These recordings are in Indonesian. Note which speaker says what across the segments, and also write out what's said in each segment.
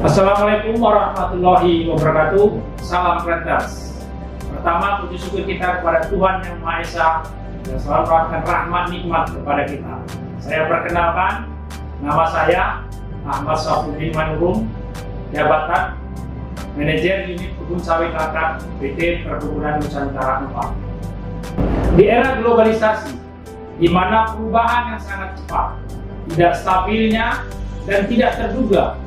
Speaker 1: Assalamualaikum warahmatullahi wabarakatuh. Salam Planters. Pertama, puji syukur kita kepada Tuhan Yang Maha Esa yang selalu memberikan rahmat nikmat kepada kita. Saya perkenalkan, nama saya Ahmad Safuddin Manurung, jabatan Manajer Unit Kebun Sawit Akar PT Perkebunan Nusantara 4. Di era globalisasi, di mana perubahan yang sangat cepat, tidak stabilnya dan tidak terduga,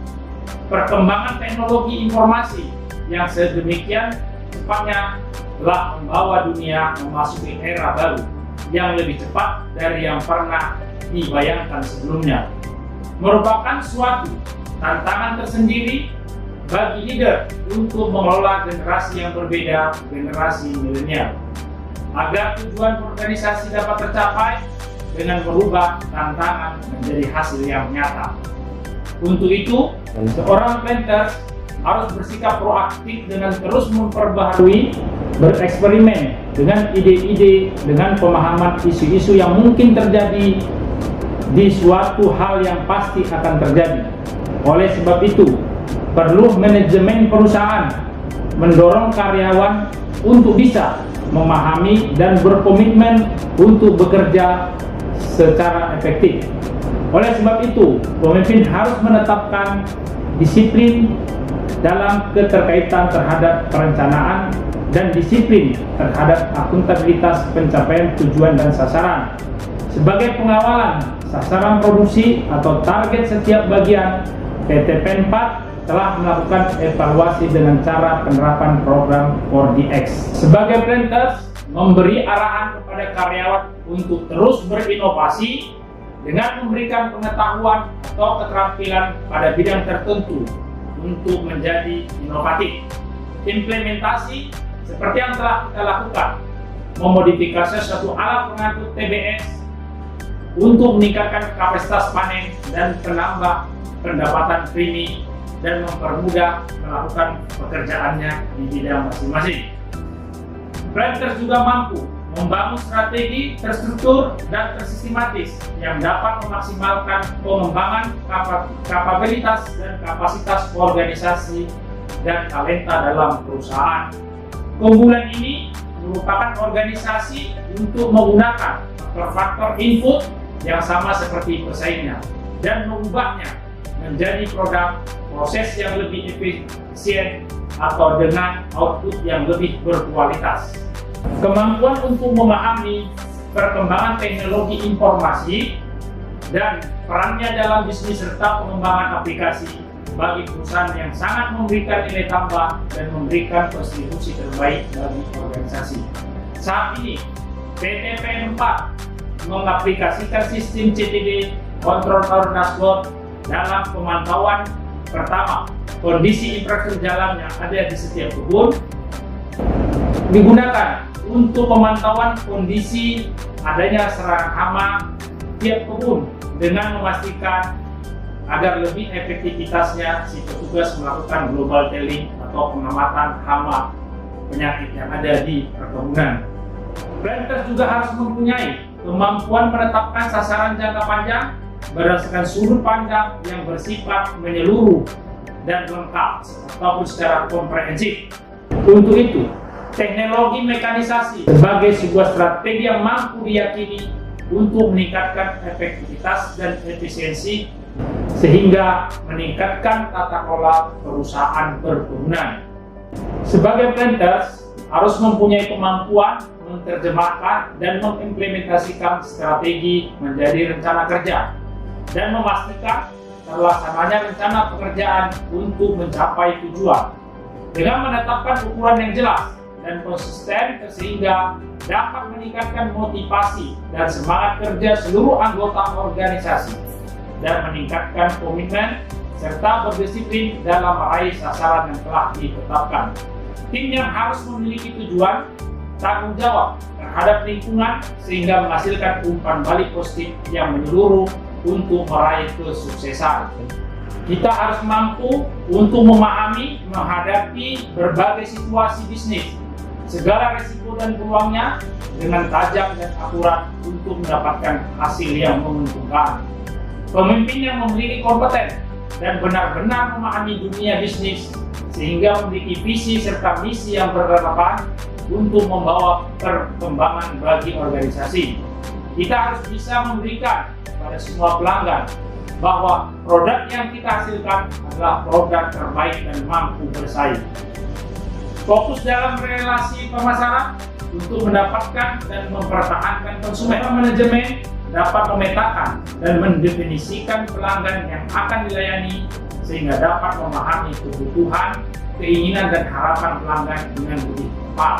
Speaker 1: perkembangan teknologi informasi yang sedemikian cepatnya telah membawa dunia memasuki era baru yang lebih cepat dari yang pernah dibayangkan sebelumnya. Merupakan suatu tantangan tersendiri bagi leader untuk mengelola generasi yang berbeda, generasi milenial, agar tujuan organisasi dapat tercapai dengan merubah tantangan menjadi hasil yang nyata. Untuk itu, seorang Planters harus bersikap proaktif dengan terus memperbaharui, bereksperimen dengan ide-ide, dengan pemahaman isu-isu yang mungkin terjadi di suatu hal yang pasti akan terjadi. Oleh sebab itu, perlu manajemen perusahaan mendorong karyawan untuk bisa memahami dan berkomitmen untuk bekerja secara efektif. Oleh sebab itu, pemimpin harus menetapkan disiplin dalam keterkaitan terhadap perencanaan dan disiplin terhadap akuntabilitas pencapaian tujuan dan sasaran. Sebagai pengawalan sasaran produksi atau target setiap bagian, PT PEN 4 telah melakukan evaluasi dengan cara penerapan program 4DX. Sebagai Planters, memberi arahan kepada karyawan untuk terus berinovasi dengan memberikan pengetahuan atau keterampilan pada bidang tertentu untuk menjadi inovatif. Implementasi seperti yang telah kita lakukan, memodifikasi suatu alat pengangkut TBS untuk meningkatkan kapasitas panen dan penambah pendapatan premi dan mempermudah melakukan pekerjaannya di bidang masing-masing. Planters juga mampu membangun strategi terstruktur dan tersistematis yang dapat memaksimalkan pengembangan kapabilitas dan kapasitas organisasi dan talenta dalam perusahaan. Keunggulan ini merupakan organisasi untuk menggunakan faktor input yang sama seperti pesaingnya dan mengubahnya menjadi produk proses yang lebih efisien atau dengan output yang lebih berkualitas. Kemampuan untuk memahami perkembangan teknologi informasi dan perannya dalam bisnis serta pengembangan aplikasi bagi perusahaan yang sangat memberikan nilai tambah dan memberikan kontribusi terbaik bagi organisasi. Saat ini, PT PEN 4 mengaplikasikan sistem CTD Control Tower Dashboard dalam pemantauan. Pertama, kondisi infrastruktur jalan yang ada di setiap kebun digunakan untuk pemantauan kondisi adanya serangan hama tiap kebun dengan memastikan agar lebih efektivitasnya si petugas melakukan global tailing atau pengamatan hama penyakit yang ada di perkebunan. Planters juga harus mempunyai kemampuan menetapkan sasaran jangka panjang berdasarkan sudut pandang yang bersifat menyeluruh dan lengkap ataupun secara komprehensif. Untuk itu, teknologi mekanisasi sebagai sebuah strategi yang mampu diyakini untuk meningkatkan efektivitas dan efisiensi sehingga meningkatkan tata kelola perusahaan perkebunan. Sebagai Planters harus mempunyai kemampuan menerjemahkan dan mengimplementasikan strategi menjadi rencana kerja dan memastikan terlaksananya rencana pekerjaan untuk mencapai tujuan dengan menetapkan ukuran yang jelas dan konsisten sehingga dapat meningkatkan motivasi dan semangat kerja seluruh anggota organisasi dan meningkatkan komitmen serta berdisiplin dalam meraih sasaran yang telah ditetapkan. Tim yang harus memiliki tujuan, tanggung jawab terhadap lingkungan sehingga menghasilkan umpan balik positif yang menyeluruh untuk meraih kesuksesan. Kita harus mampu untuk memahami, menghadapi berbagai situasi bisnis, segala risiko dan peluangnya dengan tajam dan akurat untuk mendapatkan hasil yang menguntungkan. Pemimpin yang memiliki kompeten dan benar-benar memahami dunia bisnis sehingga memiliki visi serta misi yang berrelevan untuk membawa perkembangan bagi organisasi. Kita harus bisa memberikan pada semua pelanggan bahwa produk yang kita hasilkan adalah produk terbaik dan mampu bersaing. Fokus dalam relasi pemasaran untuk mendapatkan dan mempertahankan konsumen. Manajemen dapat memetakan dan mendefinisikan pelanggan yang akan dilayani sehingga dapat memahami kebutuhan, keinginan, dan harapan pelanggan dengan lebih tepat.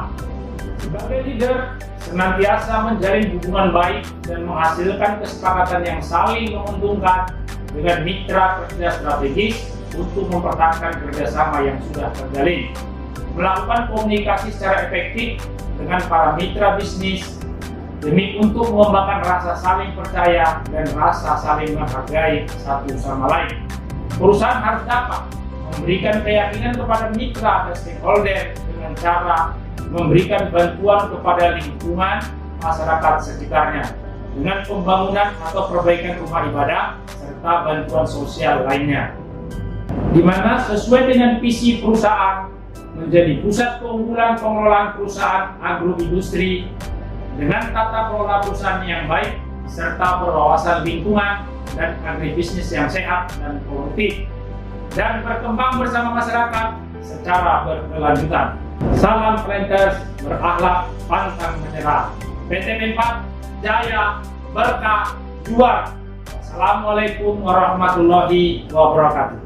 Speaker 1: Sebagai leader, senantiasa menjalin hubungan baik dan menghasilkan kesepakatan yang saling menguntungkan dengan mitra kerja strategis untuk mempertahankan kerjasama yang sudah terjalin. Melakukan komunikasi secara efektif dengan para mitra bisnis demi untuk mengembangkan rasa saling percaya dan rasa saling menghargai satu sama lain. Perusahaan harus dapat memberikan keyakinan kepada mitra dan stakeholder dengan cara memberikan bantuan kepada lingkungan masyarakat sekitarnya dengan pembangunan atau perbaikan rumah ibadah serta bantuan sosial lainnya, di mana sesuai dengan visi perusahaan menjadi pusat keunggulan pengelolaan perusahaan agroindustri dengan tata kelola perusahaan yang baik serta berwawasan lingkungan dan agribisnis yang sehat dan produktif dan berkembang bersama masyarakat secara berkelanjutan. Salam Planters, berakhlak, pantang menyerah. PT Menpat Jaya, berkah, juara. Assalamualaikum warahmatullahi wabarakatuh.